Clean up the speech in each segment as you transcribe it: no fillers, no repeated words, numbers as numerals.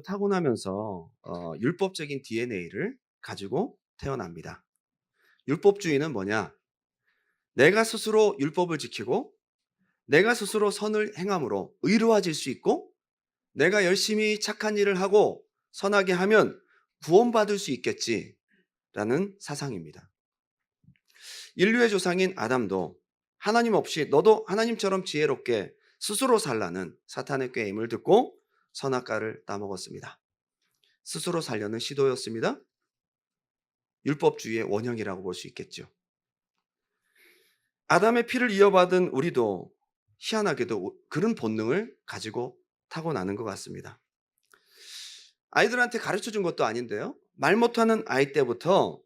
타고나면서 율법적인 DNA를 가지고 태어납니다. 율법주의는 뭐냐? 내가 스스로 율법을 지키고 내가 스스로 선을 행함으로 의로워질 수 있고 내가 열심히 착한 일을 하고 선하게 하면 구원받을 수 있겠지라는 사상입니다. 인류의 조상인 아담도 하나님 없이 너도 하나님처럼 지혜롭게 스스로 살라는 사탄의 꾀임을 듣고 선악과를 따먹었습니다. 스스로 살려는 시도였습니다. 율법주의의 원형이라고 볼 수 있겠죠. 아담의 피를 이어받은 우리도 희한하게도 그런 본능을 가지고 타고나는 것 같습니다. 아이들한테 가르쳐 준 것도 아닌데요. 말 못하는 아이 때부터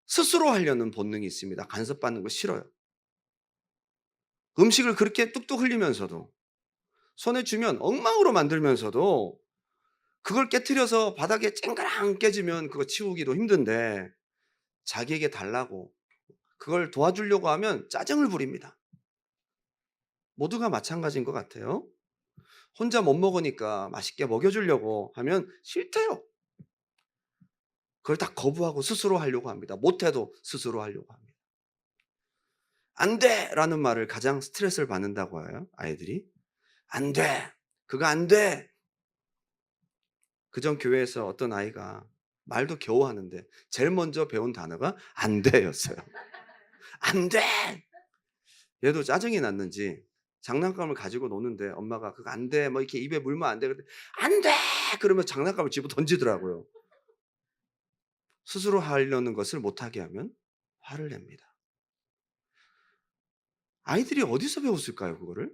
스스로 하려는 본능이 있습니다. 간섭받는 거 싫어요. 음식을 그렇게 뚝뚝 흘리면서도 손에 주면 엉망으로 만들면서도 그걸 깨트려서 바닥에 쨍그랑 깨지면 그거 치우기도 힘든데 자기에게 달라고 그걸 도와주려고 하면 짜증을 부립니다. 모두가 마찬가지인 것 같아요. 혼자 못 먹으니까 맛있게 먹여주려고 하면 싫대요. 그걸 다 거부하고 스스로 하려고 합니다. 못해도 스스로 하려고 합니다. 안 돼! 라는 말을 가장 스트레스를 받는다고 해요. 아이들이. 안 돼! 그거 안 돼! 그전 교회에서 어떤 아이가 말도 겨우 하는데 제일 먼저 배운 단어가 안 돼였어요. 안 돼! 얘도 짜증이 났는지 장난감을 가지고 노는데 엄마가 그거 안 돼! 뭐 이렇게 입에 물면 안 돼! 그랬더니 안 돼! 그러면 장난감을 집어 던지더라고요. 스스로 하려는 것을 못하게 하면 화를 냅니다. 아이들이 어디서 배웠을까요, 그거를?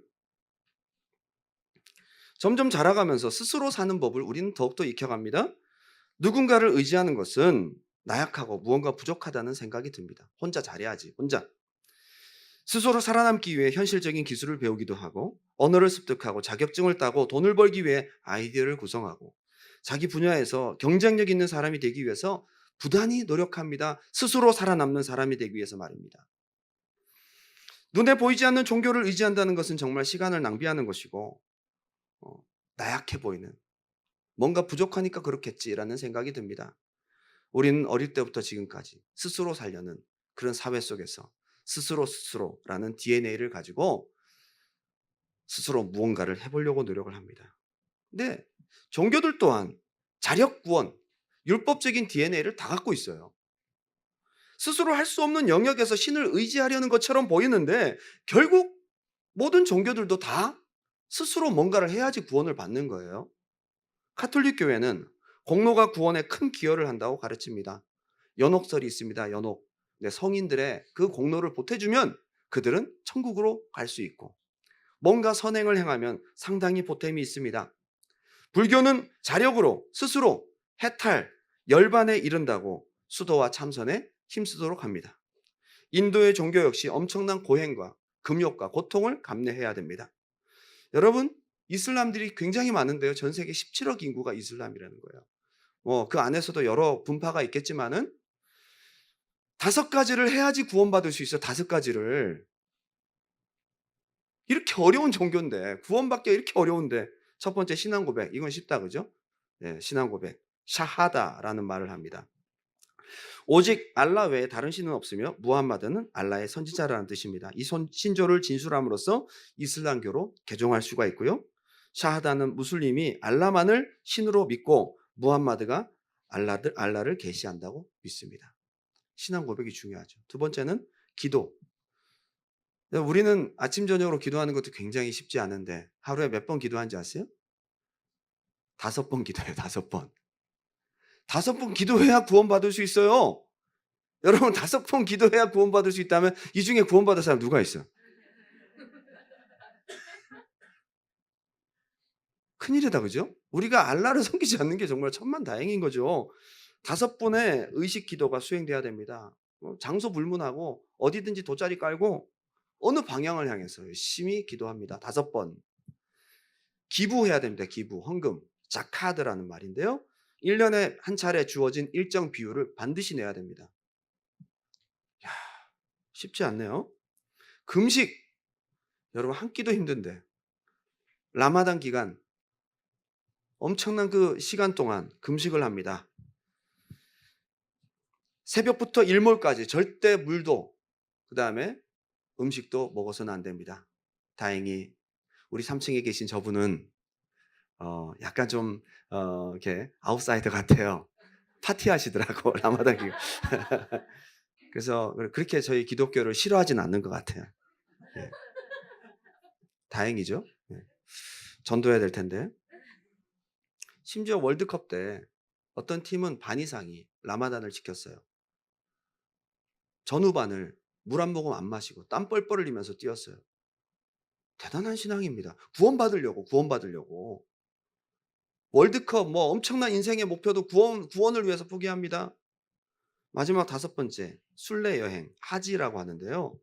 점점 자라가면서 스스로 사는 법을 우리는 더욱더 익혀갑니다. 누군가를 의지하는 것은 나약하고 무언가 부족하다는 생각이 듭니다. 혼자 잘해야지, 혼자. 스스로 살아남기 위해 현실적인 기술을 배우기도 하고 언어를 습득하고 자격증을 따고 돈을 벌기 위해 아이디어를 구성하고 자기 분야에서 경쟁력 있는 사람이 되기 위해서 부단히 노력합니다. 스스로 살아남는 사람이 되기 위해서 말입니다. 눈에 보이지 않는 종교를 의지한다는 것은 정말 시간을 낭비하는 것이고 나약해 보이는 뭔가 부족하니까 그렇겠지라는 생각이 듭니다. 우리는 어릴 때부터 지금까지 스스로 살려는 그런 사회 속에서 스스로라는 DNA를 가지고 스스로 무언가를 해보려고 노력을 합니다. 근데 종교들 또한 자력구원, 율법적인 DNA를 다 갖고 있어요. 스스로 할 수 없는 영역에서 신을 의지하려는 것처럼 보이는데 결국 모든 종교들도 다 스스로 뭔가를 해야지 구원을 받는 거예요. 카톨릭 교회는 공로가 구원에 큰 기여를 한다고 가르칩니다. 연옥설이 있습니다. 연옥. 네, 성인들의 그 공로를 보태주면 그들은 천국으로 갈 수 있고 뭔가 선행을 행하면 상당히 보탬이 있습니다. 불교는 자력으로 스스로 해탈, 열반에 이른다고 수도와 참선에 힘쓰도록 합니다. 인도의 종교 역시 엄청난 고행과 금욕과 고통을 감내해야 됩니다. 여러분, 이슬람들이 굉장히 많은데요. 전 세계 17억 인구가 이슬람이라는 거예요. 그 안에서도 여러 분파가 있겠지만은 5가지를 해야지 구원받을 수 있어요. 5가지를. 이렇게 어려운 종교인데 구원받기가 이렇게 어려운데 첫 번째 신앙 고백. 이건 쉽다 그죠? 네, 신앙 고백. 샤하다라는 말을 합니다. 오직 알라 외에 다른 신은 없으며 무함마드는 알라의 선지자라는 뜻입니다. 이 신조를 진술함으로써 이슬람교로 개종할 수가 있고요. 샤하다는 무슬림이 알라만을 신으로 믿고 무함마드가 알라를 계시한다고 믿습니다. 신앙 고백이 중요하죠. 두 번째는 기도. 우리는 아침 저녁으로 기도하는 것도 굉장히 쉽지 않은데 하루에 몇 번 기도하는지 아세요? 5번 기도해요. 5번. 5번 기도해야 구원받을 수 있어요. 여러분 5번 기도해야 구원받을 수 있다면 이 중에 구원받을 사람 누가 있어요? 큰일이다 그죠? 우리가 알라를 섬기지 않는 게 정말 천만다행인 거죠. 5번의 의식 기도가 수행돼야 됩니다. 장소 불문하고 어디든지 돗자리 깔고 어느 방향을 향해서 열심히 기도합니다. 5번. 기부해야 됩니다. 기부, 헌금. 자카드라는 말인데요. 1년에 한 차례 주어진 일정 비율을 반드시 내야 됩니다. 야, 쉽지 않네요. 금식. 여러분 한 끼도 힘든데 라마단 기간 엄청난 그 시간 동안 금식을 합니다. 새벽부터 일몰까지 절대 물도 그다음에 음식도 먹어서는 안 됩니다. 다행히 우리 3층에 계신 저분은 약간 좀 이렇게 아웃사이더 같아요. 파티하시더라고 라마단 기간. 그래서 그렇게 저희 기독교를 싫어하진 않는 것 같아요. 예. 다행이죠. 예. 전도해야 될 텐데. 심지어 월드컵 때 어떤 팀은 반 이상이 라마단을 지켰어요. 전후반을 물 한 모금 안 마시고 땀 뻘뻘 흘리면서 뛰었어요. 대단한 신앙입니다. 구원받으려고. 월드컵 뭐 엄청난 인생의 목표도 구원을 위해서 포기합니다. 마지막 5번째, 순례 여행, 하지라고 하는데요.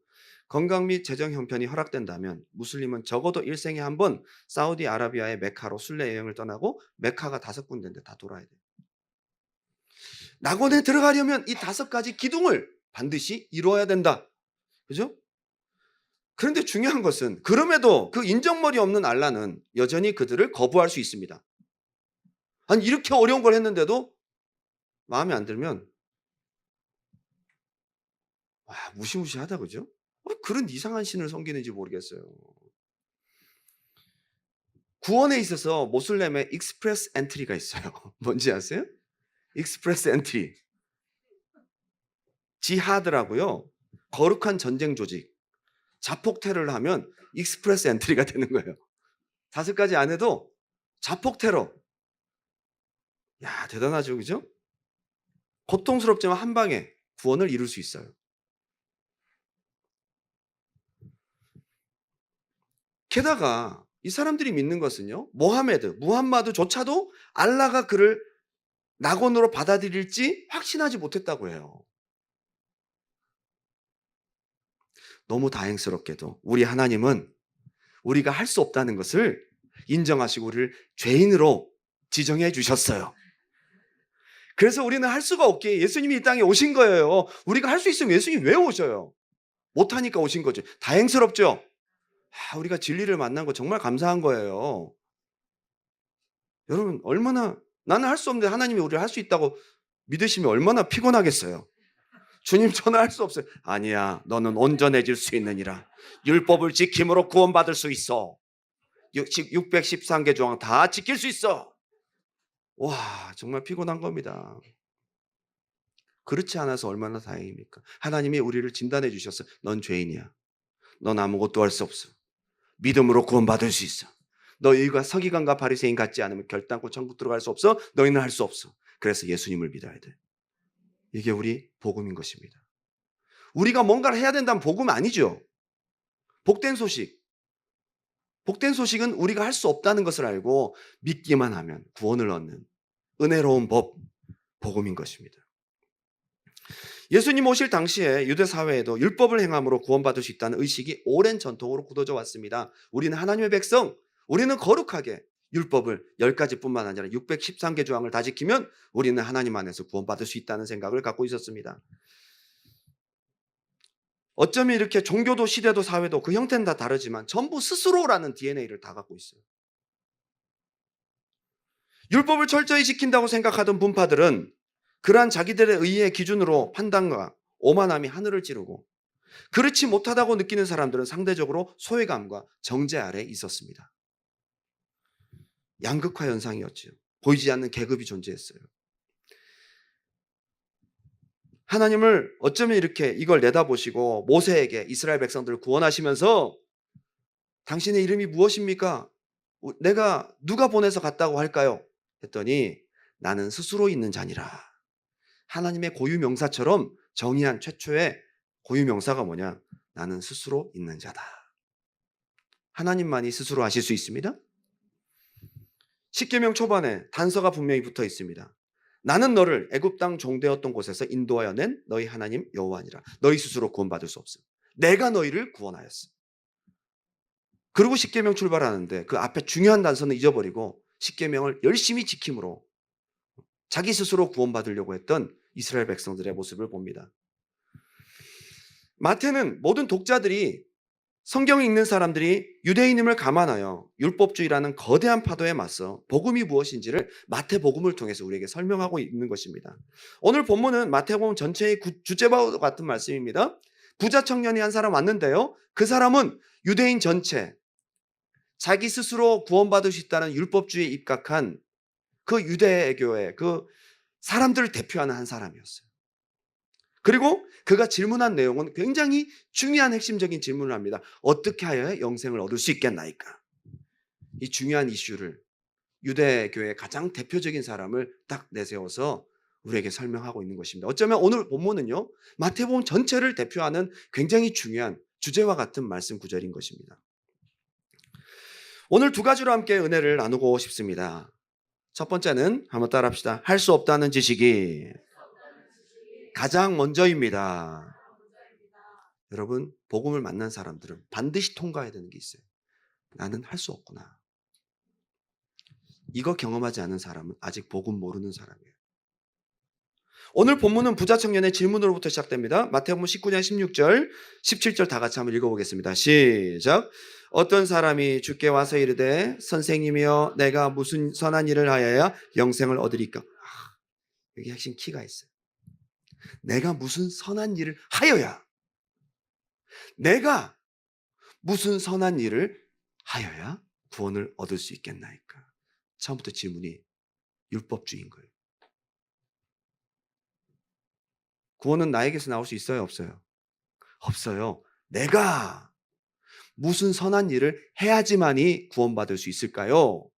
건강 및 재정 형편이 허락된다면 무슬림은 적어도 일생에 한 번 사우디아라비아의 메카로 순례 여행을 떠나고 메카가 5군데인데 다 돌아야 돼요. 낙원에 들어가려면 이 5가지 기둥을 반드시 이루어야 된다. 그죠? 그런데 중요한 것은 그럼에도 그 인정머리 없는 알라는 여전히 그들을 거부할 수 있습니다. 아니 이렇게 어려운 걸 했는데도 마음에 안 들면 와, 무시무시하다 그죠? 그런 이상한 신을 섬기는지 모르겠어요. 구원에 있어서 모슬렘의 익스프레스 엔트리가 있어요. 뭔지 아세요? 익스프레스 엔트리. 지하드라고요. 거룩한 전쟁 조직. 자폭 테러를 하면 익스프레스 엔트리가 되는 거예요. 5가지 안 해도 자폭 테러. 야, 대단하죠. 그죠? 고통스럽지만 한 방에 구원을 이룰 수 있어요. 게다가 이 사람들이 믿는 것은요. 무함마드조차도 알라가 그를 낙원으로 받아들일지 확신하지 못했다고 해요. 너무 다행스럽게도 우리 하나님은 우리가 할 수 없다는 것을 인정하시고 우리를 죄인으로 지정해 주셨어요. 그래서 우리는 할 수가 없게 예수님이 이 땅에 오신 거예요. 우리가 할 수 있으면 예수님이 왜 오셔요? 못하니까 오신 거죠. 다행스럽죠? 우리가 진리를 만난 거 정말 감사한 거예요. 여러분 얼마나 나는 할 수 없는데 하나님이 우리를 할 수 있다고 믿으시면 얼마나 피곤하겠어요. 주님 저는 할 수 없어요. 아니야 너는 온전해질 수 있느니라. 율법을 지킴으로 구원받을 수 있어. 613개 조항 다 지킬 수 있어. 와 정말 피곤한 겁니다. 그렇지 않아서 얼마나 다행입니까? 하나님이 우리를 진단해 주셨어. 넌 죄인이야. 넌 아무것도 할 수 없어. 믿음으로 구원받을 수 있어. 너희가 서기관과 바리새인 같지 않으면 결단코 천국 들어갈 수 없어. 너희는 할 수 없어. 그래서 예수님을 믿어야 돼. 이게 우리 복음인 것입니다. 우리가 뭔가를 해야 된다면 복음 아니죠. 복된 소식. 복된 소식은 우리가 할 수 없다는 것을 알고 믿기만 하면 구원을 얻는 은혜로운 법, 복음인 것입니다. 예수님 오실 당시에 유대 사회에도 율법을 행함으로 구원받을 수 있다는 의식이 오랜 전통으로 굳어져 왔습니다. 우리는 하나님의 백성, 우리는 거룩하게 율법을 10가지뿐만 아니라 613개 조항을 다 지키면 우리는 하나님 안에서 구원받을 수 있다는 생각을 갖고 있었습니다. 어쩌면 이렇게 종교도 시대도 사회도 그 형태는 다 다르지만 전부 스스로라는 DNA를 다 갖고 있어요. 율법을 철저히 지킨다고 생각하던 분파들은 그러한 자기들의 의의 기준으로 판단과 오만함이 하늘을 찌르고 그렇지 못하다고 느끼는 사람들은 상대적으로 소외감과 정죄 아래 있었습니다. 양극화 현상이었죠. 보이지 않는 계급이 존재했어요. 하나님을 어쩌면 이렇게 이걸 내다보시고 모세에게 이스라엘 백성들을 구원하시면서 당신의 이름이 무엇입니까? 내가 누가 보내서 갔다고 할까요? 했더니 나는 스스로 있는 자니라. 하나님의 고유명사처럼 정의한 최초의 고유명사가 뭐냐? 나는 스스로 있는 자다. 하나님만이 스스로 하실 수 있습니다. 십계명 초반에 단서가 분명히 붙어 있습니다. 나는 너를 애굽 땅 종되었던 곳에서 인도하여 낸 너희 하나님 여호와니라. 너희 스스로 구원받을 수 없어. 내가 너희를 구원하였어. 그리고 십계명 출발하는데 그 앞에 중요한 단서는 잊어버리고 십계명을 열심히 지킴으로 자기 스스로 구원받으려고 했던 이스라엘 백성들의 모습을 봅니다. 마태는 모든 독자들이 성경을 읽는 사람들이 유대인임을 감안하여 율법주의라는 거대한 파도에 맞서 복음이 무엇인지를 마태복음을 통해서 우리에게 설명하고 있는 것입니다. 오늘 본문은 마태복음 전체의 주제와 같은 말씀입니다. 부자 청년이 한 사람 왔는데요. 그 사람은 유대인 전체, 자기 스스로 구원받을 수 있다는 율법주의에 입각한 그 유대교의 그 사람들을 대표하는 한 사람이었어요. 그리고 그가 질문한 내용은 굉장히 중요한 핵심적인 질문을 합니다. 어떻게 하여야 영생을 얻을 수 있겠나이까? 이 중요한 이슈를 유대교의 가장 대표적인 사람을 딱 내세워서 우리에게 설명하고 있는 것입니다. 어쩌면 오늘 본문은요, 마태복음 전체를 대표하는 굉장히 중요한 주제와 같은 말씀 구절인 것입니다. 오늘 두 가지로 함께 은혜를 나누고 싶습니다. 첫 번째는 한번 따라합시다. 할 수 없다는 지식이 가장 먼저입니다. 여러분, 복음을 만난 사람들은 반드시 통과해야 되는 게 있어요. 나는 할 수 없구나. 이거 경험하지 않은 사람은 아직 복음 모르는 사람이에요. 오늘 본문은 부자 청년의 질문으로부터 시작됩니다. 마태복음 19장 16절, 17절 다 같이 한번 읽어보겠습니다. 시작. 어떤 사람이 주께 와서 이르되 선생님이여 내가 무슨 선한 일을 하여야 영생을 얻으리까? 여기 핵심 키가 있어요. 내가 무슨 선한 일을 하여야, 내가 무슨 선한 일을 하여야 구원을 얻을 수 있겠나이까? 처음부터 질문이 율법주의인 거예요. 구원은 나에게서 나올 수 있어요, 없어요? 없어요. 내가 무슨 선한 일을 해야지만이 구원받을 수 있을까요?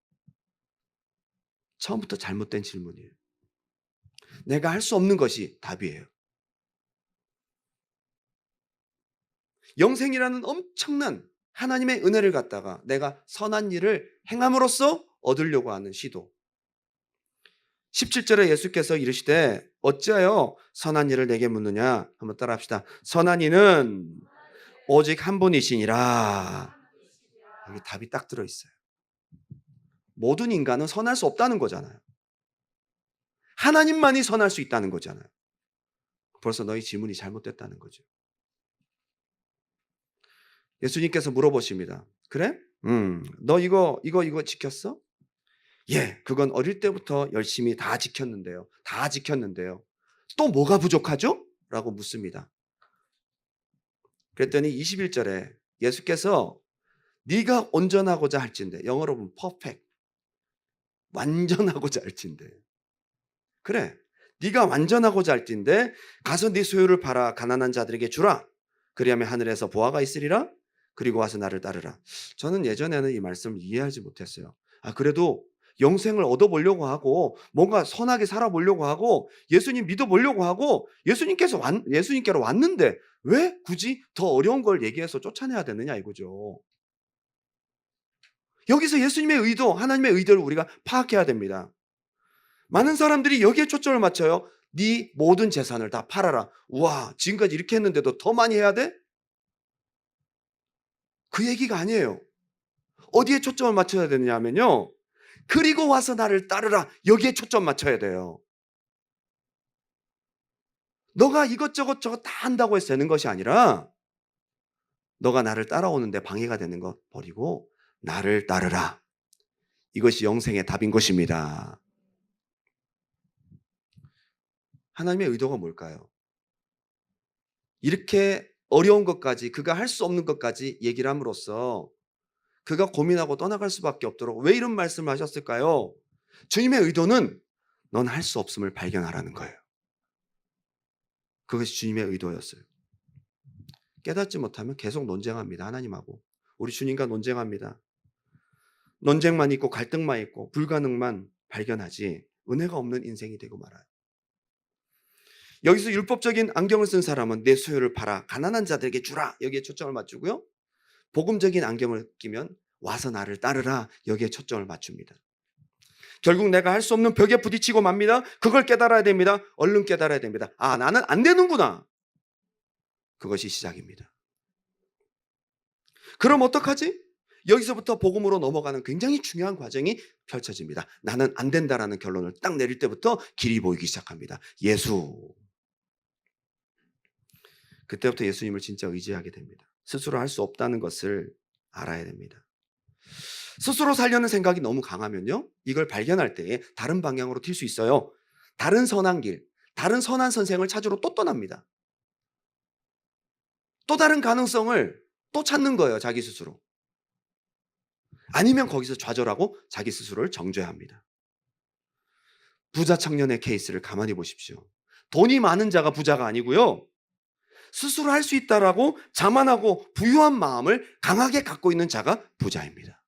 처음부터 잘못된 질문이에요. 내가 할 수 없는 것이 답이에요. 영생이라는 엄청난 하나님의 은혜를 갖다가 내가 선한 일을 행함으로써 얻으려고 하는 시도. 17절에 예수께서 이르시되 어찌하여 선한 일을 내게 묻느냐? 한번 따라합시다. 선한 이는 오직 한 분이시니라. 여기 답이 딱 들어있어요. 모든 인간은 선할 수 없다는 거잖아요. 하나님만이 선할 수 있다는 거잖아요. 벌써 너희 질문이 잘못됐다는 거죠. 예수님께서 물어보십니다. 그래? 너 이거 지켰어? 예, 그건 어릴 때부터 열심히 다 지켰는데요. 다 지켰는데요. 또 뭐가 부족하죠? 라고 묻습니다. 그랬더니 21절에 예수께서 네가 온전하고자 할진대, 영어로 보면 perfect, 완전하고자 할진대. 그래, 네가 완전하고자 할진대 가서 네 소유를 팔아 가난한 자들에게 주라. 그리하면 하늘에서 보화가 있으리라. 그리고 와서 나를 따르라. 저는 예전에는 이 말씀을 이해하지 못했어요. 그래도 영생을 얻어보려고 하고 뭔가 선하게 살아보려고 하고 예수님 믿어보려고 하고 예수님께로 왔는데 왜 굳이 더 어려운 걸 얘기해서 쫓아내야 되느냐 이거죠. 여기서 예수님의 의도, 하나님의 의도를 우리가 파악해야 됩니다. 많은 사람들이 여기에 초점을 맞춰요. 네 모든 재산을 다 팔아라. 우와, 지금까지 이렇게 했는데도 더 많이 해야 돼? 그 얘기가 아니에요. 어디에 초점을 맞춰야 되느냐 하면요, 그리고 와서 나를 따르라. 여기에 초점 맞춰야 돼요. 너가 이것저것 저것 다 한다고 해서 되는 것이 아니라 너가 나를 따라오는데 방해가 되는 것 버리고 나를 따르라. 이것이 영생의 답인 것입니다. 하나님의 의도가 뭘까요? 이렇게 어려운 것까지, 그가 할 수 없는 것까지 얘기를 함으로써 그가 고민하고 떠나갈 수밖에 없도록 왜 이런 말씀을 하셨을까요? 주님의 의도는 넌 할 수 없음을 발견하라는 거예요. 그것이 주님의 의도였어요. 깨닫지 못하면 계속 논쟁합니다. 하나님하고. 우리 주님과 논쟁합니다. 논쟁만 있고 갈등만 있고 불가능만 발견하지 은혜가 없는 인생이 되고 말아요. 여기서 율법적인 안경을 쓴 사람은 내 소유를 팔아 가난한 자들에게 주라. 여기에 초점을 맞추고요. 복음적인 안경을 끼면 와서 나를 따르라. 여기에 초점을 맞춥니다. 결국 내가 할 수 없는 벽에 부딪히고 맙니다. 그걸 깨달아야 됩니다. 얼른 깨달아야 됩니다. 나는 안 되는구나. 그것이 시작입니다. 그럼 어떡하지? 여기서부터 복음으로 넘어가는 굉장히 중요한 과정이 펼쳐집니다. 나는 안 된다라는 결론을 딱 내릴 때부터 길이 보이기 시작합니다. 예수. 그때부터 예수님을 진짜 의지하게 됩니다. 스스로 할 수 없다는 것을 알아야 됩니다. 스스로 살려는 생각이 너무 강하면요, 이걸 발견할 때 다른 방향으로 튈 수 있어요. 다른 선한 길, 다른 선한 선생을 찾으러 또 떠납니다. 또 다른 가능성을 또 찾는 거예요, 자기 스스로. 아니면 거기서 좌절하고 자기 스스로를 정죄합니다. 부자 청년의 케이스를 가만히 보십시오. 돈이 많은 자가 부자가 아니고요, 스스로 할 수 있다라고 자만하고 부유한 마음을 강하게 갖고 있는 자가 부자입니다.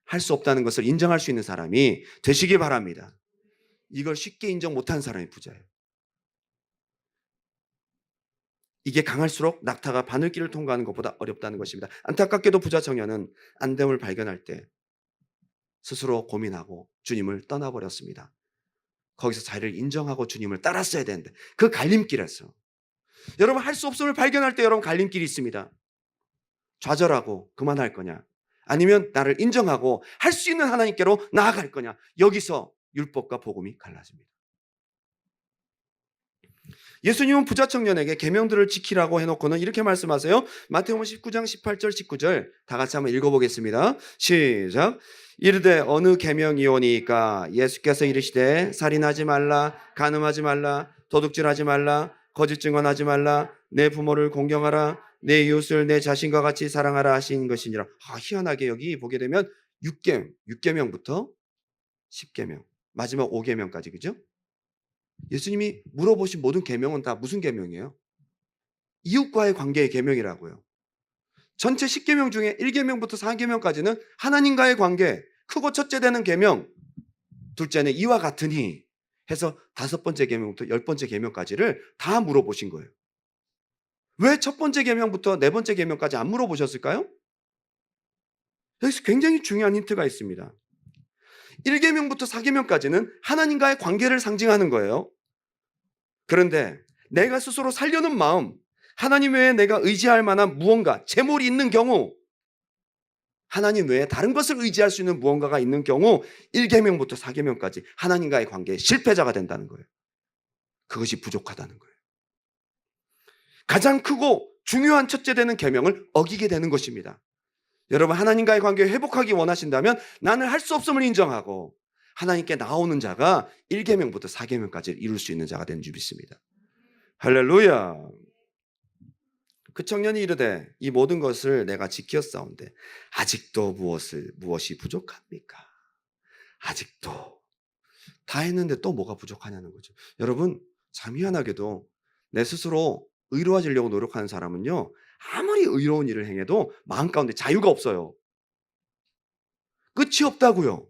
할 수 없다는 것을 인정할 수 있는 사람이 되시기 바랍니다. 이걸 쉽게 인정 못한 사람이 부자예요. 이게 강할수록 낙타가 바늘길을 통과하는 것보다 어렵다는 것입니다. 안타깝게도 부자 청년은 안됨을 발견할 때 스스로 고민하고 주님을 떠나버렸습니다. 거기서 자기를 인정하고 주님을 따랐어야 되는데 그 갈림길에서, 여러분 할 수 없음을 발견할 때 여러분 갈림길이 있습니다. 좌절하고 그만할 거냐, 아니면 나를 인정하고 할 수 있는 하나님께로 나아갈 거냐, 여기서 율법과 복음이 갈라집니다. 예수님은 부자 청년에게 계명들을 지키라고 해놓고는 이렇게 말씀하세요. 마태복음 19장 18절 19절 다 같이 한번 읽어보겠습니다. 시작. 이르되 어느 계명이오니까 예수께서 이르시되 살인하지 말라, 간음하지 말라, 도둑질하지 말라, 거짓 증언하지 말라, 내 부모를 공경하라, 내 이웃을 내 자신과 같이 사랑하라 하신 것이니라. 희한하게 여기 보게 되면 6계명부터 10계명, 마지막 5계명까지, 그죠? 예수님이 물어보신 모든 계명은 다 무슨 계명이에요? 이웃과의 관계의 계명이라고요. 전체 10계명 중에 1계명부터 4계명까지는 하나님과의 관계, 크고 첫째 되는 계명, 둘째는 이와 같으니 해서 5번째 계명부터 10번째 계명까지를 다 물어보신 거예요. 왜 첫 번째 계명부터 4번째 계명까지 안 물어보셨을까요? 여기서 굉장히 중요한 힌트가 있습니다. 1계명부터 4계명까지는 하나님과의 관계를 상징하는 거예요. 그런데 내가 스스로 살려는 마음, 하나님 외에 내가 의지할 만한 무언가, 재물이 있는 경우, 하나님 외에 다른 것을 의지할 수 있는 무언가가 있는 경우 1계명부터 4계명까지 하나님과의 관계에 실패자가 된다는 거예요. 그것이 부족하다는 거예요. 가장 크고 중요한 첫째 되는 계명을 어기게 되는 것입니다. 여러분 하나님과의 관계를 회복하기 원하신다면 나는 할 수 없음을 인정하고 하나님께 나오는 자가 1계명부터 4계명까지 이룰 수 있는 자가 되는 줄 믿습니다. 할렐루야. 그 청년이 이르되 이 모든 것을 내가 지켰사온데 아직도 무엇이 부족합니까? 아직도 다 했는데 또 뭐가 부족하냐는 거죠. 여러분 참 희한하게도 내 스스로 의로워지려고 노력하는 사람은요, 아무리 의로운 일을 행해도 마음 가운데 자유가 없어요. 끝이 없다고요.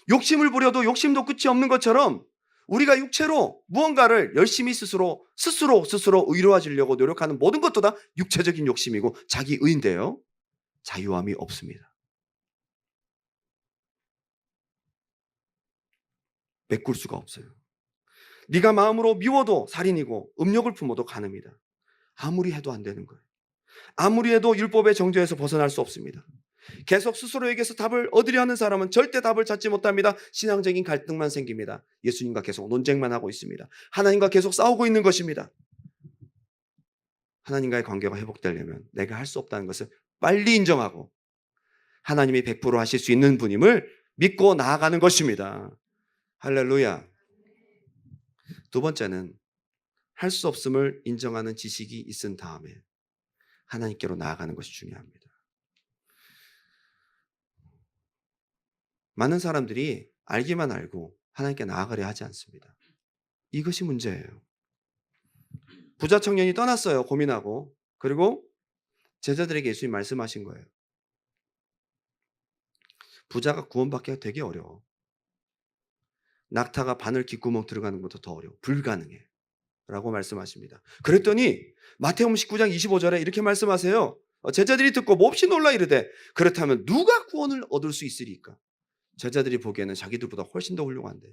욕심을 부려도 욕심도 끝이 없는 것처럼 우리가 육체로 무언가를 열심히 스스로 의로워지려고 노력하는 모든 것도 다 육체적인 욕심이고 자기 의인데요, 자유함이 없습니다. 메꿀 수가 없어요. 네가 마음으로 미워도 살인이고 음욕을 품어도 간음이다. 아무리 해도 안 되는 거예요. 아무리 해도 율법의 정죄에서 벗어날 수 없습니다. 계속 스스로에게서 답을 얻으려 하는 사람은 절대 답을 찾지 못합니다. 신앙적인 갈등만 생깁니다. 예수님과 계속 논쟁만 하고 있습니다. 하나님과 계속 싸우고 있는 것입니다. 하나님과의 관계가 회복되려면 내가 할 수 없다는 것을 빨리 인정하고 하나님이 100% 하실 수 있는 분임을 믿고 나아가는 것입니다. 할렐루야. 두 번째는 할 수 없음을 인정하는 지식이 있은 다음에 하나님께로 나아가는 것이 중요합니다. 많은 사람들이 알기만 알고 하나님께 나아가려 하지 않습니다. 이것이 문제예요. 부자 청년이 떠났어요. 고민하고. 그리고 제자들에게 예수님 말씀하신 거예요. 부자가 구원받기가 되게 어려워. 낙타가 바늘 귓구멍 들어가는 것도 더 어려워. 불가능해. 라고 말씀하십니다. 그랬더니 마태복음 19장 25절에 이렇게 말씀하세요. 제자들이 듣고 몹시 놀라 이르되 그렇다면 누가 구원을 얻을 수 있으리까? 제자들이 보기에는 자기들보다 훨씬 더 훌륭한데.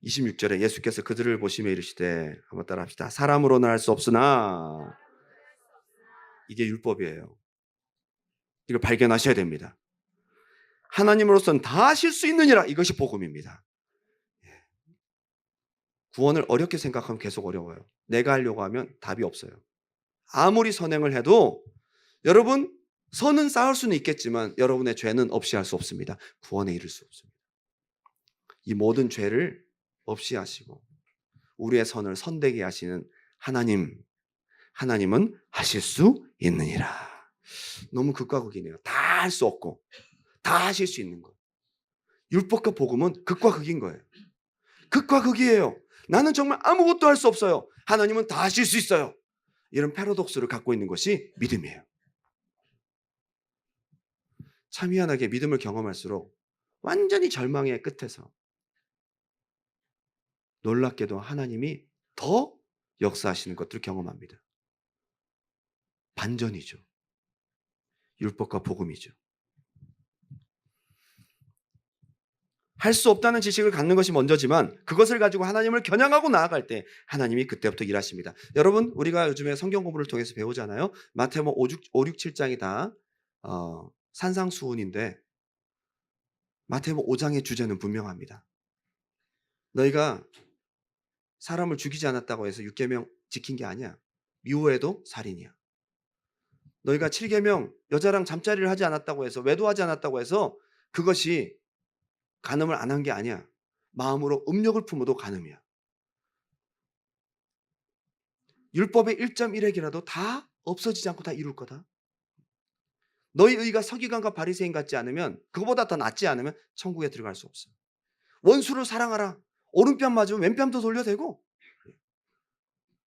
26절에 예수께서 그들을 보시며 이르시되, 한번 따라 합시다. 사람으로는 할 수 없으나, 이게 율법이에요. 이걸 발견하셔야 됩니다. 하나님으로서는 다 하실 수 있느니라. 이것이 복음입니다. 구원을 어렵게 생각하면 계속 어려워요. 내가 하려고 하면 답이 없어요. 아무리 선행을 해도 여러분 선은 쌓을 수는 있겠지만 여러분의 죄는 없이 할 수 없습니다. 구원에 이를 수 없습니다. 이 모든 죄를 없이 하시고 우리의 선을 선되게 하시는 하나님은 하실 수 있느니라. 너무 극과 극이네요. 다 할 수 없고 다 하실 수 있는 것. 율법과 복음은 극과 극인 거예요. 극과 극이에요. 나는 정말 아무것도 할 수 없어요. 하나님은 다 하실 수 있어요. 이런 패러독스를 갖고 있는 것이 믿음이에요. 참 희한하게 믿음을 경험할수록 완전히 절망의 끝에서 놀랍게도 하나님이 더 역사하시는 것들을 경험합니다. 반전이죠. 율법과 복음이죠. 할 수 없다는 지식을 갖는 것이 먼저지만 그것을 가지고 하나님을 겨냥하고 나아갈 때 하나님이 그때부터 일하십니다. 여러분 우리가 요즘에 성경 공부를 통해서 배우잖아요. 마태복음 5, 6, 7장이 다 산상수훈인데 마태복음 5장의 주제는 분명합니다. 너희가 사람을 죽이지 않았다고 해서 6계명 지킨 게 아니야. 미워해도 살인이야. 너희가 7계명 여자랑 잠자리를 하지 않았다고 해서 외도하지 않았다고 해서 그것이 간음을 안 한 게 아니야. 마음으로 음욕을 품어도 간음이야. 율법의 1.1핵이라도 다 없어지지 않고 다 이룰 거다. 너희 의가 서기관과 바리새인 같지 않으면 그거보다 더 낫지 않으면 천국에 들어갈 수 없어. 원수를 사랑하라. 오른뺨 맞으면 왼뺨도 돌려대고.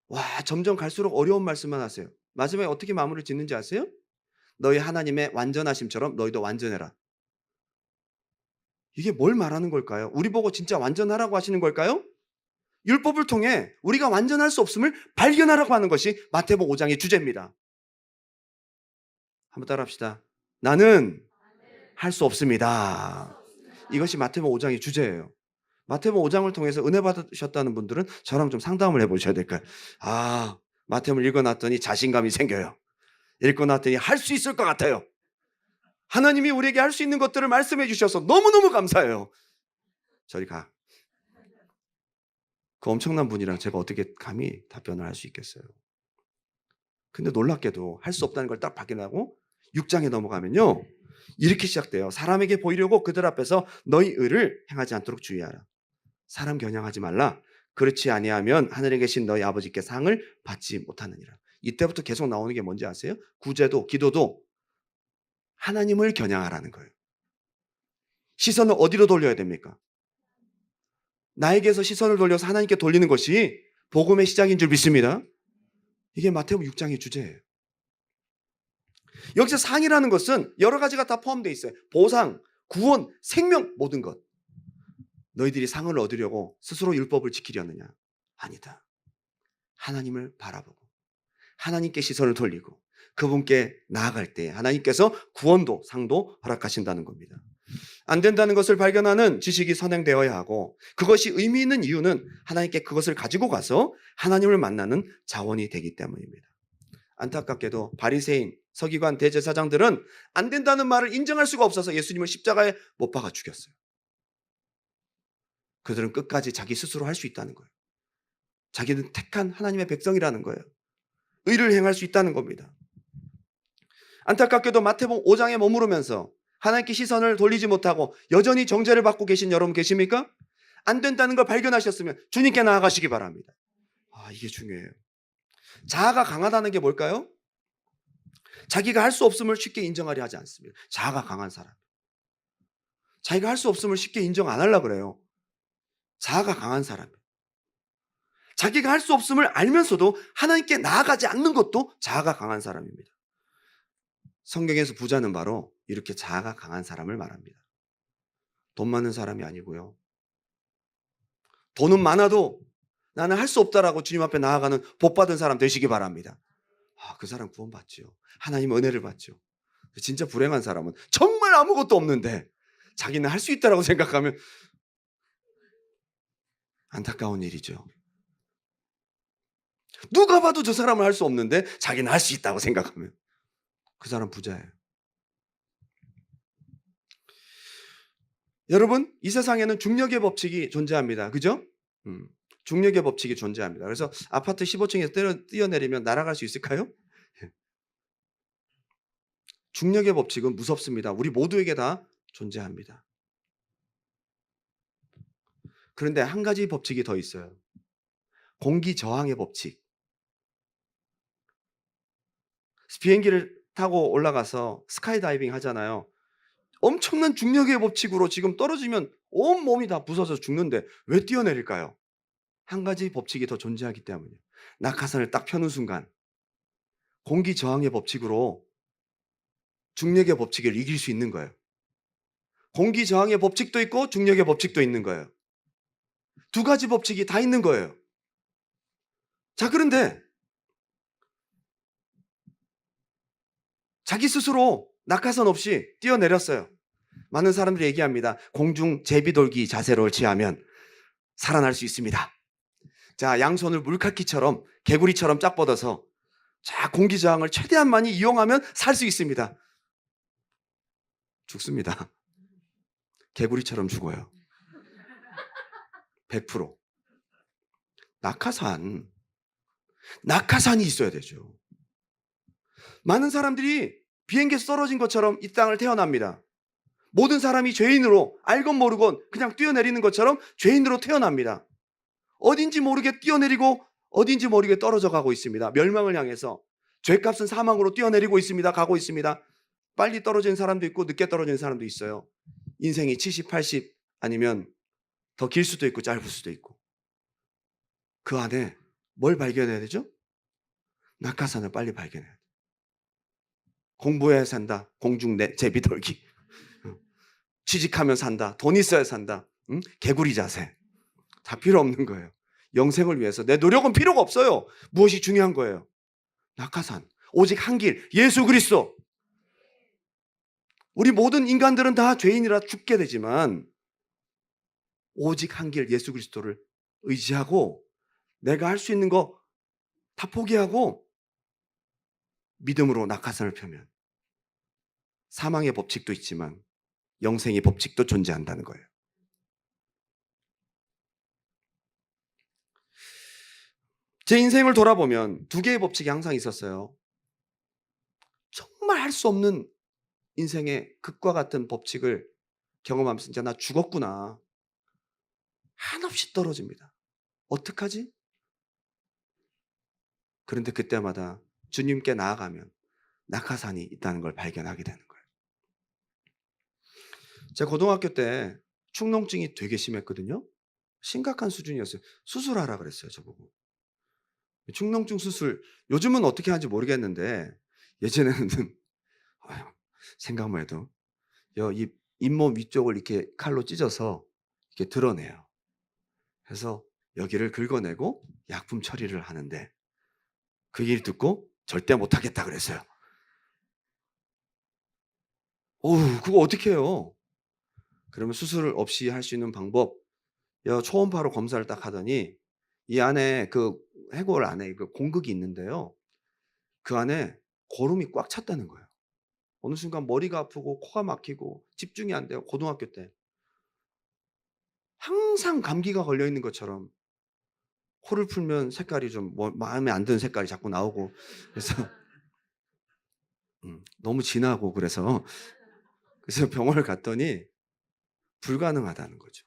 와 점점 갈수록 어려운 말씀만 하세요. 마지막에 어떻게 마무리를 짓는지 아세요? 너희 하나님의 완전하심처럼 너희도 완전해라. 이게 뭘 말하는 걸까요? 우리 보고 진짜 완전하라고 하시는 걸까요? 율법을 통해 우리가 완전할 수 없음을 발견하라고 하는 것이 마태복음 5장의 주제입니다. 한번 따라합시다. 나는 할 수 없습니다. 이것이 마태복음 5장의 주제예요. 마태복음 5장을 통해서 은혜 받으셨다는 분들은 저랑 좀 상담을 해보셔야 될까요? 마태복음을 읽어놨더니 자신감이 생겨요. 읽어놨더니 할 수 있을 것 같아요. 하나님이 우리에게 할 수 있는 것들을 말씀해 주셔서 너무너무 감사해요. 저리 가. 그 엄청난 분이랑 제가 어떻게 감히 답변을 할 수 있겠어요. 근데 놀랍게도 할 수 없다는 걸 딱 발견하고 6장에 넘어가면요. 이렇게 시작돼요. 사람에게 보이려고 그들 앞에서 너희 의를 행하지 않도록 주의하라. 사람 겨냥하지 말라. 그렇지 아니하면 하늘에 계신 너희 아버지께 상을 받지 못하느니라. 이때부터 계속 나오는 게 뭔지 아세요? 구제도 기도도 하나님을 겨냥하라는 거예요. 시선을 어디로 돌려야 됩니까? 나에게서 시선을 돌려서 하나님께 돌리는 것이 복음의 시작인 줄 믿습니다. 이게 마태복음 6장의 주제예요. 여기서 상이라는 것은 여러 가지가 다 포함되어 있어요. 보상, 구원, 생명, 모든 것. 너희들이 상을 얻으려고 스스로 율법을 지키려느냐? 아니다. 하나님을 바라보고 하나님께 시선을 돌리고 그분께 나아갈 때 하나님께서 구원도 상도 허락하신다는 겁니다. 안 된다는 것을 발견하는 지식이 선행되어야 하고 그것이 의미 있는 이유는 하나님께 그것을 가지고 가서 하나님을 만나는 자원이 되기 때문입니다. 안타깝게도 바리새인, 서기관, 대제사장들은 안 된다는 말을 인정할 수가 없어서 예수님을 십자가에 못 박아 죽였어요. 그들은 끝까지 자기 스스로 할 수 있다는 거예요. 자기는 택한 하나님의 백성이라는 거예요. 의를 행할 수 있다는 겁니다. 안타깝게도 마태복음 5장에 머무르면서 하나님께 시선을 돌리지 못하고 여전히 정죄를 받고 계신 여러분 계십니까? 안 된다는 걸 발견하셨으면 주님께 나아가시기 바랍니다. 이게 중요해요. 자아가 강하다는 게 뭘까요? 자기가 할 수 없음을 쉽게 인정하려 하지 않습니다. 자아가 강한 사람. 자기가 할 수 없음을 쉽게 인정 안 하려고 그래요. 자아가 강한 사람. 자기가 할 수 없음을 알면서도 하나님께 나아가지 않는 것도 자아가 강한 사람입니다. 성경에서 부자는 바로 이렇게 자아가 강한 사람을 말합니다. 돈 많은 사람이 아니고요. 돈은 많아도 나는 할 수 없다라고 주님 앞에 나아가는 복받은 사람 되시기 바랍니다. 그 사람 구원받죠. 하나님 은혜를 받죠. 진짜 불행한 사람은 정말 아무것도 없는데 자기는 할 수 있다라고 생각하면 안타까운 일이죠. 누가 봐도 저 사람은 할 수 없는데 자기는 할 수 있다고 생각하면 그 사람 부자예요. 여러분, 이 세상에는 중력의 법칙이 존재합니다. 그죠? 중력의 법칙이 존재합니다. 그래서 아파트 15층에서 뛰어내리면 날아갈 수 있을까요? 중력의 법칙은 무섭습니다. 우리 모두에게 다 존재합니다. 그런데 한 가지 법칙이 더 있어요. 공기 저항의 법칙. 비행기를 타고 올라가서 스카이다이빙 하잖아요. 엄청난 중력의 법칙으로 지금 떨어지면 온 몸이 다 부서져 죽는데 왜 뛰어내릴까요? 한 가지 법칙이 더 존재하기 때문이에요. 낙하산을 딱 펴는 순간 공기 저항의 법칙으로 중력의 법칙을 이길 수 있는 거예요. 공기 저항의 법칙도 있고 중력의 법칙도 있는 거예요. 두 가지 법칙이 다 있는 거예요. 자, 그런데 자기 스스로 낙하산 없이 뛰어내렸어요. 많은 사람들이 얘기합니다. 공중 제비돌기 자세를 취하면 살아날 수 있습니다. 자, 양손을 물카키처럼 개구리처럼 짝 뻗어서 자, 공기 저항을 최대한 많이 이용하면 살 수 있습니다. 죽습니다. 개구리처럼 죽어요. 100%. 낙하산이 있어야 되죠. 많은 사람들이 비행기에서 떨어진 것처럼 이 땅을 태어납니다. 모든 사람이 죄인으로 알건 모르건 그냥 뛰어내리는 것처럼 죄인으로 태어납니다. 어딘지 모르게 뛰어내리고 어딘지 모르게 떨어져 가고 있습니다. 멸망을 향해서 죄값은 사망으로 뛰어내리고 있습니다. 가고 있습니다. 빨리 떨어진 사람도 있고 늦게 떨어진 사람도 있어요. 인생이 70, 80 아니면 더 길 수도 있고 짧을 수도 있고. 그 안에 뭘 발견해야 되죠? 낙하산을 빨리 발견해야 돼요. 공부해야 산다. 공중 제비돌기. 취직하면 산다. 돈 있어야 산다. 응? 개구리 자세. 다 필요 없는 거예요. 영생을 위해서 내 노력은 필요가 없어요. 무엇이 중요한 거예요? 낙하산. 오직 한 길. 예수 그리스도. 우리 모든 인간들은 다 죄인이라 죽게 되지만 오직 한 길 예수 그리스도를 의지하고 내가 할 수 있는 거 다 포기하고 믿음으로 낙하산을 펴면 사망의 법칙도 있지만 영생의 법칙도 존재한다는 거예요. 제 인생을 돌아보면 두 개의 법칙이 항상 있었어요. 정말 할 수 없는 인생의 극과 같은 법칙을 경험하면서 진짜 나 죽었구나. 한없이 떨어집니다. 어떡하지? 그런데 그때마다 주님께 나아가면 낙하산이 있다는 걸 발견하게 되는 거예요. 제가 고등학교 때 축농증이 되게 심했거든요. 심각한 수준이었어요. 수술하라 그랬어요, 저보고. 축농증 수술, 요즘은 어떻게 하는지 모르겠는데 예전에는 생각만 해도 이 잇몸 위쪽을 이렇게 칼로 찢어서 이렇게 드러내요. 그래서 여기를 긁어내고 약품 처리를 하는데 그 얘기를 듣고 절대 못하겠다 그랬어요. 어우, 그거 어떻게 해요? 그러면 수술 없이 할 수 있는 방법, 초음파로 검사를 딱 하더니 이 안에 그 해골 안에 그 공극이 있는데요. 그 안에 고름이 꽉 찼다는 거예요. 어느 순간 머리가 아프고 코가 막히고 집중이 안 돼요. 고등학교 때. 항상 감기가 걸려 있는 것처럼 코를 풀면 색깔이 좀 마음에 안 드는 색깔이 자꾸 나오고 그래서 너무 진하고 그래서 병원을 갔더니 불가능하다는 거죠.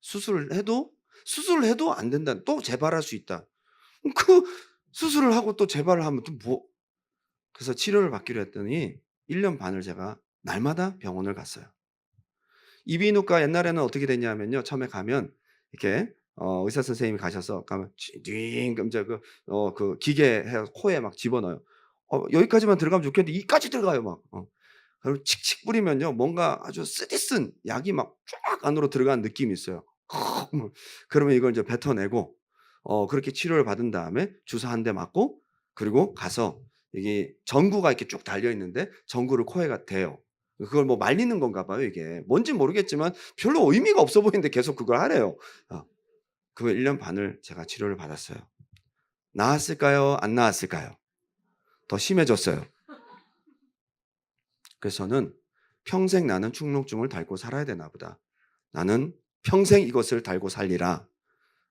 수술을 해도 안 된다. 또 재발할 수 있다. 그 수술을 하고 또 재발을 하면 또 뭐. 그래서 치료를 받기로 했더니 1년 반을 제가 날마다 병원을 갔어요. 이비인후과 옛날에는 어떻게 됐냐면요. 처음에 가면 이렇게 의사 선생님이 가셔서 가면 띵 이제 그 기계 해 코에 막 집어넣어요. 여기까지만 들어가면 좋겠는데 이까지 들어가요 막. 그리고 칙칙 뿌리면요. 뭔가 아주 쓰디쓴 약이 막 쫙 안으로 들어가는 느낌이 있어요. 그러면 이걸 이제 뱉어내고 그렇게 치료를 받은 다음에 주사 한 대 맞고 그리고 가서 이게 전구가 이렇게 쭉 달려 있는데 전구를 코에가 대요. 그걸 뭐 말리는 건가 봐요, 이게. 뭔진 모르겠지만 별로 의미가 없어 보이는데 계속 그걸 하래요. 그 1년 반을 제가 치료를 받았어요. 나았을까요? 안 나았을까요? 더 심해졌어요. 그래서 저는 평생 나는 축농증을 달고 살아야 되나 보다. 나는 평생 이것을 달고 살리라.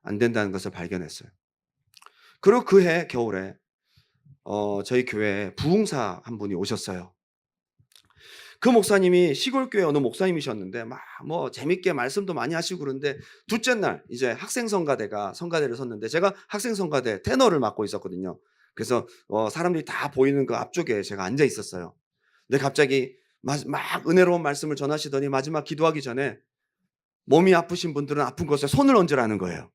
안 된다는 것을 발견했어요. 그리고 그해 겨울에 저희 교회에 부흥사 한 분이 오셨어요. 그 목사님이 시골 교회 어느 목사님이셨는데 막 뭐 재밌게 말씀도 많이 하시고 그러는데 둘째 날 이제 학생 성가대가 성가대를 섰는데 제가 학생 성가대 테너를 맡고 있었거든요. 그래서 사람들이 다 보이는 그 앞쪽에 제가 앉아 있었어요. 근데 갑자기 막 은혜로운 말씀을 전하시더니 마지막 기도하기 전에 몸이 아프신 분들은 아픈 곳에 손을 얹으라는 거예요.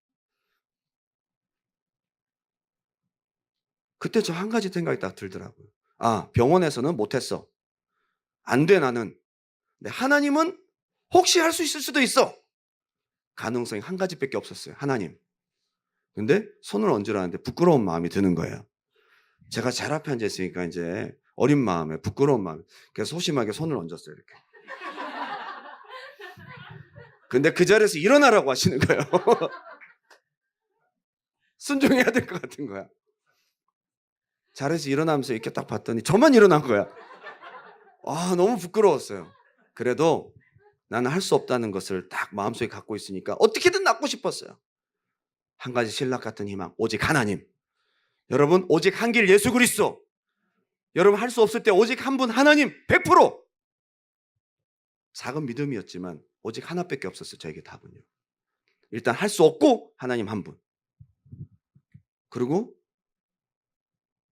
그때 저 한 가지 생각이 딱 들더라고요. 아, 병원에서는 못했어. 안 돼, 나는. 근데 하나님은 혹시 할 수 있을 수도 있어. 가능성이 한 가지밖에 없었어요. 하나님. 근데 손을 얹으라는데 부끄러운 마음이 드는 거예요. 제가 잘 앞에 앉아 있으니까 이제 어린 마음에 부끄러운 마음. 그래서 소심하게 손을 얹었어요. 이렇게. 근데 그 자리에서 일어나라고 하시는 거예요. 순종해야 될 것 같은 거야. 자리에서 일어나면서 이렇게 딱 봤더니 저만 일어난 거야. 아, 너무 부끄러웠어요. 그래도 나는 할 수 없다는 것을 딱 마음속에 갖고 있으니까 어떻게든 낫고 싶었어요. 한 가지 신락 같은 희망, 오직 하나님. 여러분, 오직 한 길 예수 그리스도. 여러분, 할 수 없을 때 오직 한 분 하나님 100%. 작은 믿음이었지만 오직 하나밖에 없었어요. 저에게 답은요. 일단 할 수 없고 하나님 한 분. 그리고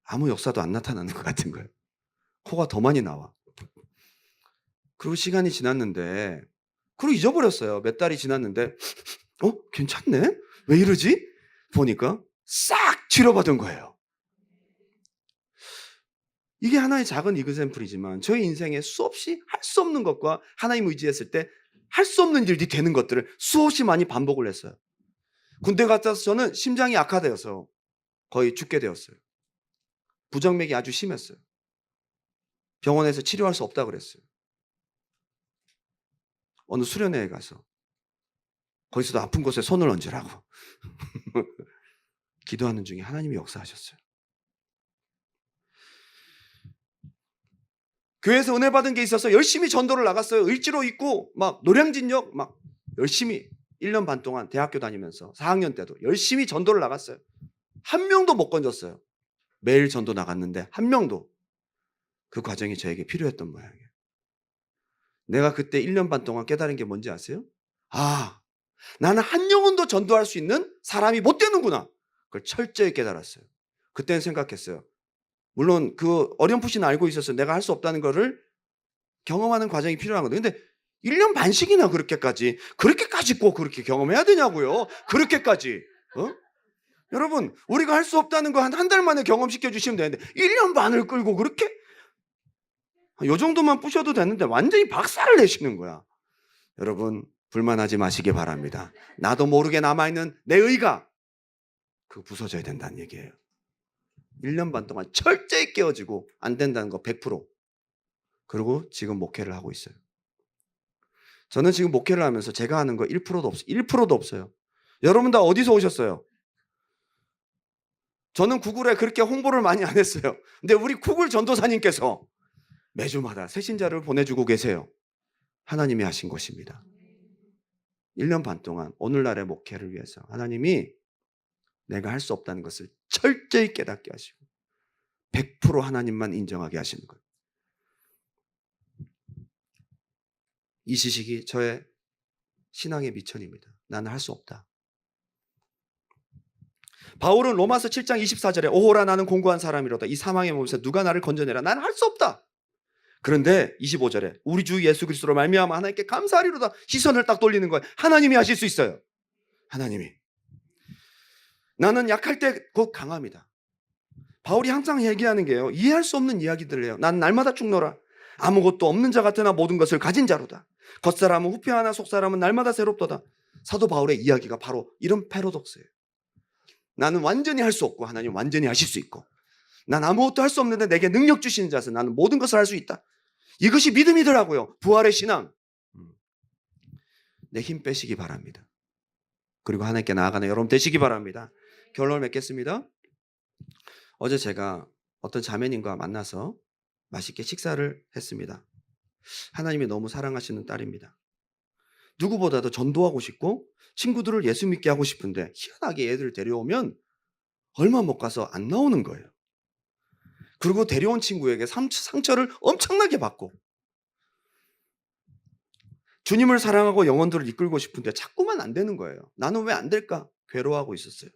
아무 역사도 안 나타나는 것 같은 거예요. 코가 더 많이 나와. 그리고 시간이 지났는데 그리고 잊어버렸어요. 몇 달이 지났는데 괜찮네? 왜 이러지? 보니까 싹 치료받은 거예요. 이게 하나의 작은 이그샘플이지만 저희 인생에 수없이 할 수 없는 것과 하나님 의지했을 때 할 수 없는 일이 되는 것들을 수없이 많이 반복을 했어요. 군대 갔다 와서 저는 심장이 악화되어서 거의 죽게 되었어요. 부정맥이 아주 심했어요. 병원에서 치료할 수 없다고 그랬어요. 어느 수련회에 가서 거기서도 아픈 곳에 손을 얹으라고 기도하는 중에 하나님이 역사하셨어요. 교회에서 은혜 받은 게 있어서 열심히 전도를 나갔어요. 을지로 있고 막 노량진역 막 열심히 1년 반 동안 대학교 다니면서 4학년 때도 열심히 전도를 나갔어요. 한 명도 못 건졌어요. 매일 전도 나갔는데 한 명도. 그 과정이 저에게 필요했던 모양이에요. 내가 그때 1년 반 동안 깨달은 게 뭔지 아세요? 아, 나는 한 영혼도 전도할 수 있는 사람이 못 되는구나. 그걸 철저히 깨달았어요. 그때는 생각했어요. 물론 그 어렴풋이는 알고 있었어요. 내가 할 수 없다는 거를 경험하는 과정이 필요한 거거든요. 근데 1년 반씩이나 그렇게까지 꼭 그렇게 경험해야 되냐고요. 그렇게까지. 여러분, 우리가 할 수 없다는 거 한 달 만에 경험시켜 주시면 되는데 1년 반을 끌고 그렇게? 요 정도만 부셔도 되는데 완전히 박살을 내시는 거야. 여러분, 불만하지 마시기 바랍니다. 나도 모르게 남아있는 내 의가 그거 부서져야 된다는 얘기예요. 1년 반 동안 철저히 깨어지고 안 된다는 거 100%. 그리고 지금 목회를 하고 있어요. 저는 지금 목회를 하면서 제가 하는 거 1%도 없어요. 1%도 없어요. 여러분 다 어디서 오셨어요? 저는 구글에 그렇게 홍보를 많이 안 했어요. 근데 우리 구글 전도사님께서 매주마다 새신자를 보내주고 계세요. 하나님이 하신 것입니다. 1년 반 동안 오늘날의 목회를 위해서 하나님이 내가 할 수 없다는 것을 철저히 깨닫게 하시고 100% 하나님만 인정하게 하시는 거예요. 이 지식이 저의 신앙의 미천입니다. 나는 할 수 없다. 바울은 로마서 7장 24절에 오호라 나는 공고한 사람이로다. 이 사망의 몸에서 누가 나를 건져내라. 나는 할 수 없다. 그런데 25절에 우리 주 예수 그리스도로 말미암아 하나님께 감사하리로다. 시선을 딱 돌리는 거예요. 하나님이 하실 수 있어요. 하나님이. 나는 약할 때 곧 강합니다. 바울이 항상 얘기하는 게요. 이해할 수 없는 이야기들을 해요. 난 날마다 죽노라. 아무것도 없는 자 같으나 모든 것을 가진 자로다. 겉사람은 후패하나 속사람은 날마다 새롭도다. 사도 바울의 이야기가 바로 이런 패러독스예요. 나는 완전히 할 수 없고 하나님 완전히 하실 수 있고, 난 아무것도 할 수 없는데 내게 능력 주시는 자서 나는 모든 것을 할 수 있다. 이것이 믿음이더라고요. 부활의 신앙. 내 힘 빼시기 바랍니다. 그리고 하나님께 나아가는 여러분 되시기 바랍니다. 결론을 맺겠습니다. 어제 제가 어떤 자매님과 만나서 맛있게 식사를 했습니다. 하나님이 너무 사랑하시는 딸입니다. 누구보다도 전도하고 싶고 친구들을 예수 믿게 하고 싶은데 희한하게 애들 데려오면 얼마 못 가서 안 나오는 거예요. 그리고 데려온 친구에게 상처를 엄청나게 받고 주님을 사랑하고 영혼들을 이끌고 싶은데 자꾸만 안 되는 거예요. 나는 왜 안 될까? 괴로워하고 있었어요.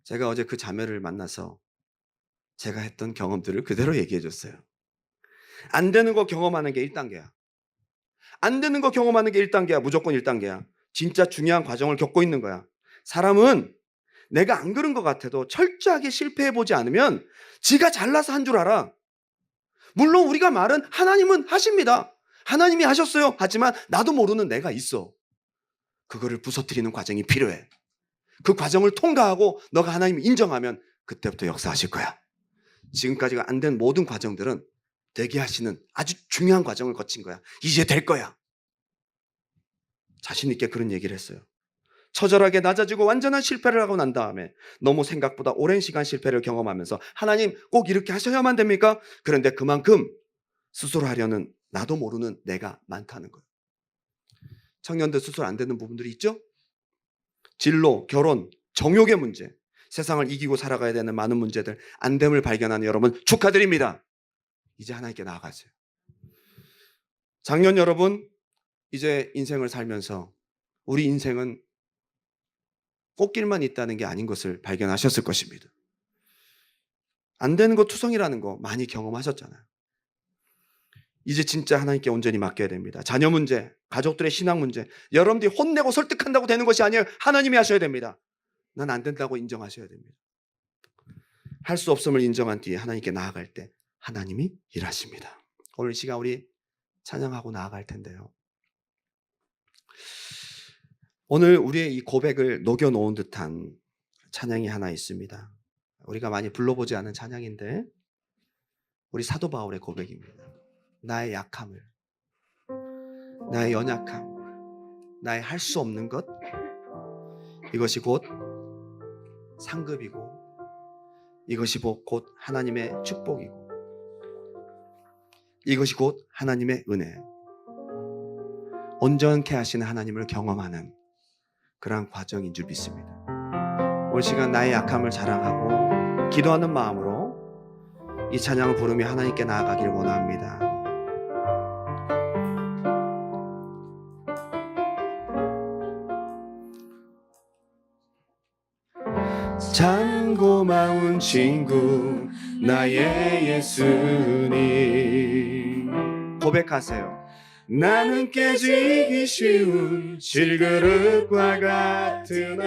제가 어제 그 자매를 만나서 제가 했던 경험들을 그대로 얘기해 줬어요. 안 되는 거 경험하는 게 1단계야. 안 되는 거 경험하는 게 1단계야. 무조건 1단계야. 진짜 중요한 과정을 겪고 있는 거야. 사람은 내가 안 그런 것 같아도 철저하게 실패해보지 않으면 지가 잘나서 한 줄 알아. 물론 우리가 말은 하나님은 하십니다. 하나님이 하셨어요. 하지만 나도 모르는 내가 있어. 그거를 부서뜨리는 과정이 필요해. 그 과정을 통과하고 너가 하나님을 인정하면 그때부터 역사하실 거야. 지금까지가 안 된 모든 과정들은 되게 하시는 아주 중요한 과정을 거친 거야. 이제 될 거야. 자신 있게 그런 얘기를 했어요. 처절하게 낮아지고 완전한 실패를 하고 난 다음에 너무 생각보다 오랜 시간 실패를 경험하면서 하나님 꼭 이렇게 하셔야만 됩니까? 그런데 그만큼 스스로 하려는 나도 모르는 내가 많다는 거예요. 청년들 스스로 안 되는 부분들이 있죠? 진로, 결혼, 정욕의 문제, 세상을 이기고 살아가야 되는 많은 문제들, 안 됨을 발견하는 여러분 축하드립니다. 이제 하나님께 나아가세요. 작년 여러분 이제 인생을 살면서 우리 인생은 꽃길만 있다는 게 아닌 것을 발견하셨을 것입니다. 안 되는 거 투성이라는 거 많이 경험하셨잖아요. 이제 진짜 하나님께 온전히 맡겨야 됩니다. 자녀 문제, 가족들의 신앙 문제, 여러분들이 혼내고 설득한다고 되는 것이 아니에요. 하나님이 하셔야 됩니다. 난 안 된다고 인정하셔야 됩니다. 할 수 없음을 인정한 뒤에 하나님께 나아갈 때 하나님이 일하십니다. 오늘 시간 우리 찬양하고 나아갈 텐데요. 오늘 우리의 이 고백을 녹여놓은 듯한 찬양이 하나 있습니다. 우리가 많이 불러보지 않은 찬양인데 우리 사도 바울의 고백입니다. 나의 약함을, 나의 연약함, 나의 할 수 없는 것, 이것이 곧 상급이고 이것이 곧 하나님의 축복이고 이것이 곧 하나님의 은혜, 온전케 하시는 하나님을 경험하는 그러한 과정인 줄 믿습니다. 오늘 시간 나의 약함을 자랑하고 기도하는 마음으로 이 찬양을 부르며 하나님께 나아가길 원합니다. 참 고마운 친구 나의 예수님. 고백하세요. 나는 깨지기 쉬운 질그릇과 같으나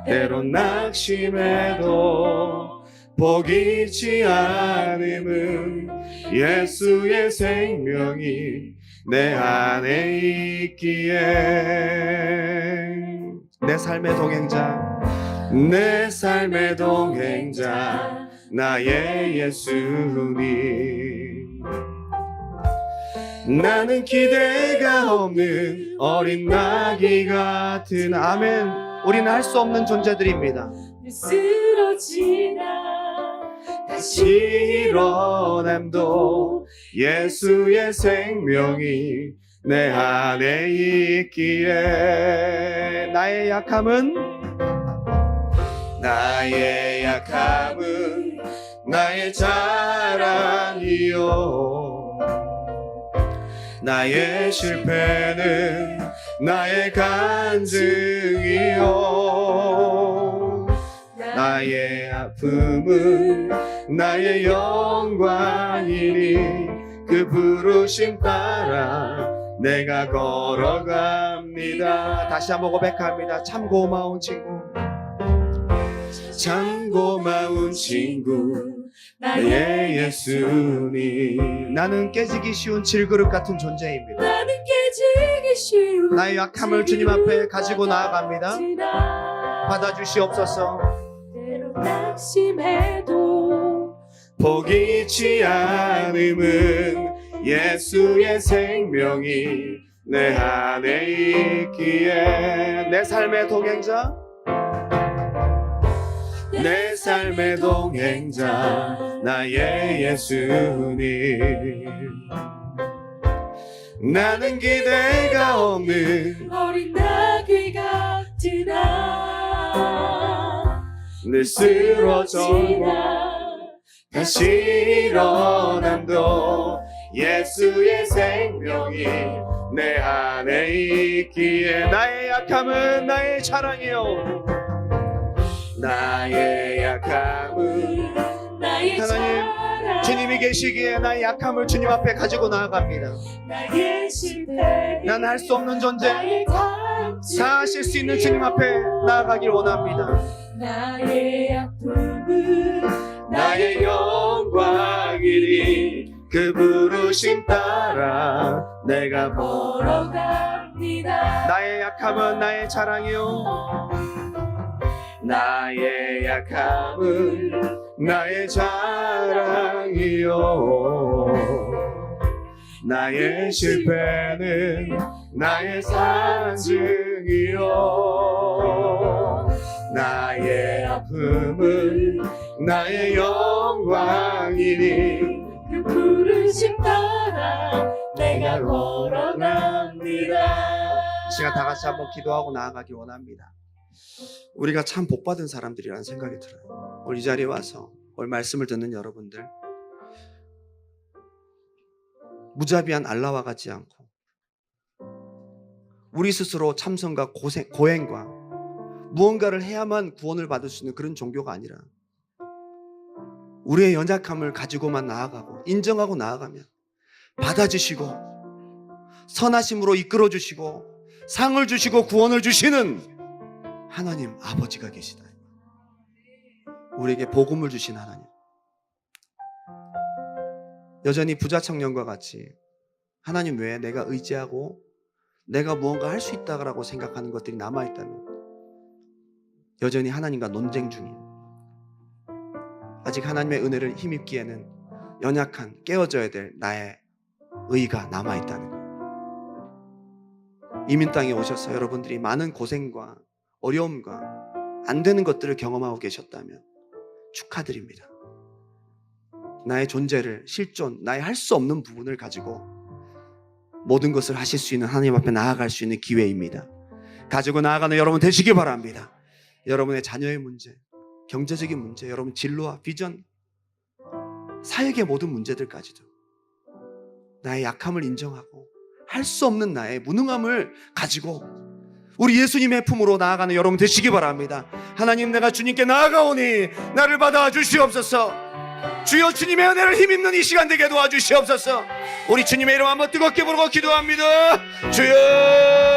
때론 낙심해도 포기치 않음은 예수의 생명이 내 안에 있기에 내 삶의 동행자, 내 삶의 동행자 나의 예수님. 나는 기대가 없는 어린 나귀 같은 아멘. 우리는 할 수 없는 존재들입니다. 쓰러지나 다시 일어남도 예수의 생명이 내 안에 있기에 나의 약함은 나의 자랑이요 나의 실패는 나의 간증이요 나의 아픔은 나의 영광이니 그 부르심 따라 내가 걸어갑니다. 다시 한번 고백합니다. 참 고마운 친구, 참 고마운 친구 나의 예수님. 나는 깨지기 쉬운 질그릇 같은 존재입니다. 나는 깨지기 쉬운 나의 약함을 주님 앞에 가지고 나아갑니다. 받아주시옵소서. 때로 낙심해도 포기치 않음은 예수의 생명이 내 안에 있기에 내 삶의 동행자, 내 삶의 동행자 나의 예수님. 나는 기대가 없는 어린 나귀 같으나 늘 쓰러져 다시 일어남도 예수의 생명이 내 안에 있기에 나의 약함은 나의 자랑이요 나의 약함은 나의 하나님, 자랑 주님이 계시기에 나의 약함을 주님 앞에 가지고 나아갑니다. 나의 실패 난 할 수 없는 존재 나의 단지 다 하실 수 있는 주님 앞에 나아가길 원합니다. 나의 아픔은 나의 영광이니 그 부르심 따라 내가 걸어갑니다. 나의 약함은 나의 자랑이요 나의 약함은 나의 자랑이요 나의 실패는 나의 산증이요 나의 아픔은 나의 영광이니 그 부르심 따라 내가 걸어갑니다. 이 시간 다 같이 한번 기도하고 나아가기 원합니다. 우리가 참 복받은 사람들이라는 생각이 들어요. 오늘 이 자리에 와서 오늘 말씀을 듣는 여러분들 무자비한 알라와 같지 않고 우리 스스로 참선과 고행과 무언가를 해야만 구원을 받을 수 있는 그런 종교가 아니라 우리의 연약함을 가지고만 나아가고 인정하고 나아가면 받아주시고 선하심으로 이끌어주시고 상을 주시고 구원을 주시는 하나님 아버지가 계시다. 우리에게 복음을 주신 하나님. 여전히 부자 청년과 같이 하나님 외에 내가 의지하고 내가 무언가 할 수 있다고 생각하는 것들이 남아있다면 여전히 하나님과 논쟁 중이에요. 아직 하나님의 은혜를 힘입기에는 연약한 깨어져야 될 나의 의가 남아있다는 거예요. 이민 땅에 오셔서 여러분들이 많은 고생과 어려움과 안 되는 것들을 경험하고 계셨다면 축하드립니다. 나의 존재를 실존, 나의 할 수 없는 부분을 가지고 모든 것을 하실 수 있는 하나님 앞에 나아갈 수 있는 기회입니다. 가지고 나아가는 여러분 되시기 바랍니다. 여러분의 자녀의 문제, 경제적인 문제, 여러분 진로와 비전, 사역의 모든 문제들까지도 나의 약함을 인정하고 할 수 없는 나의 무능함을 가지고 우리 예수님의 품으로 나아가는 여러분 되시기 바랍니다. 하나님, 내가 주님께 나아가오니 나를 받아 주시옵소서. 주여, 주님의 은혜를 힘입는 이 시간 되게 도와주시옵소서. 우리 주님의 이름 한번 뜨겁게 부르고 기도합니다. 주여.